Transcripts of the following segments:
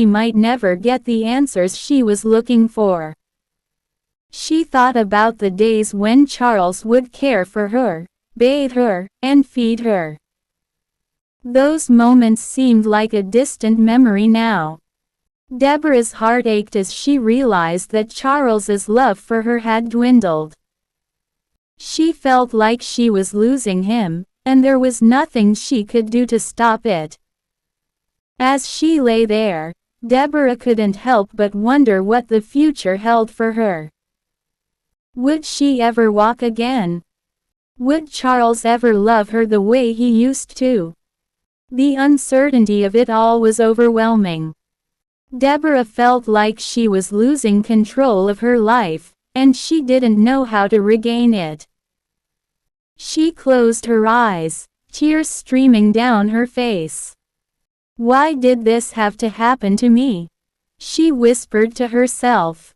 might never get the answers she was looking for. She thought about the days when Charles would care for her, bathe her, and feed her. Those moments seemed like a distant memory now. Deborah's heart ached as she realized that Charles's love for her had dwindled. She felt like she was losing him, and there was nothing she could do to stop it. As she lay there, Deborah couldn't help but wonder what the future held for her. Would she ever walk again? Would Charles ever love her the way he used to? The uncertainty of it all was overwhelming. Deborah felt like she was losing control of her life, and she didn't know how to regain it. She closed her eyes, tears streaming down her face. "Why did this have to happen to me?" she whispered to herself.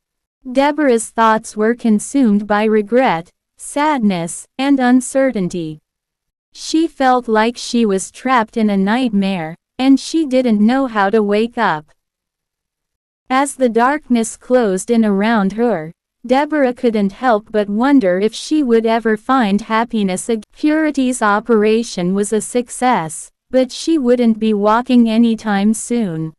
Deborah's thoughts were consumed by regret, sadness, and uncertainty. She felt like she was trapped in a nightmare, and she didn't know how to wake up. As the darkness closed in around her, Deborah couldn't help but wonder if she would ever find happiness again. Purity's operation was a success, but she wouldn't be walking anytime soon.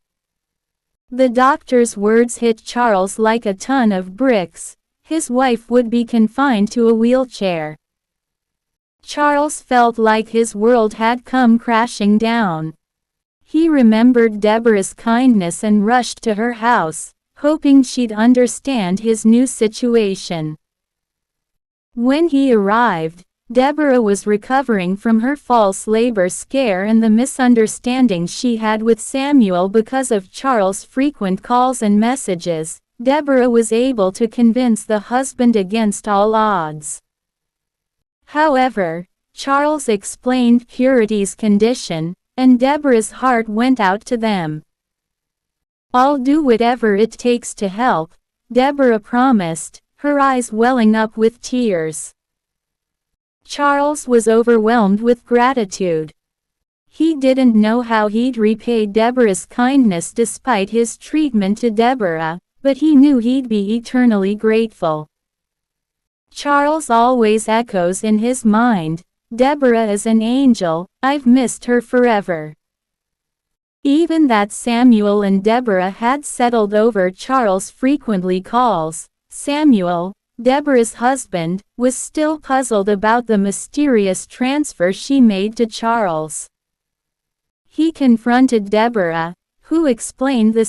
The doctor's words hit Charles like a ton of bricks. His wife would be confined to a wheelchair. Charles felt like his world had come crashing down. He remembered Deborah's kindness and rushed to her house, hoping she'd understand his new situation. When he arrived, Deborah was recovering from her false labor scare and the misunderstanding she had with Samuel because of Charles' frequent calls and messages. Deborah was able to convince the husband against all odds. However, Charles explained Purity's condition, and Deborah's heart went out to them. "I'll do whatever it takes to help," Deborah promised, her eyes welling up with tears. Charles was overwhelmed with gratitude. He didn't know how he'd repay Deborah's kindness despite his treatment to Deborah, but he knew he'd be eternally grateful. Charles always echoes in his mind, "Deborah is an angel, I've missed her forever." Even that Samuel and Deborah had settled over Charles' frequently calls, Samuel, Deborah's husband, was still puzzled about the mysterious transfer she made to Charles. He confronted Deborah, who explained the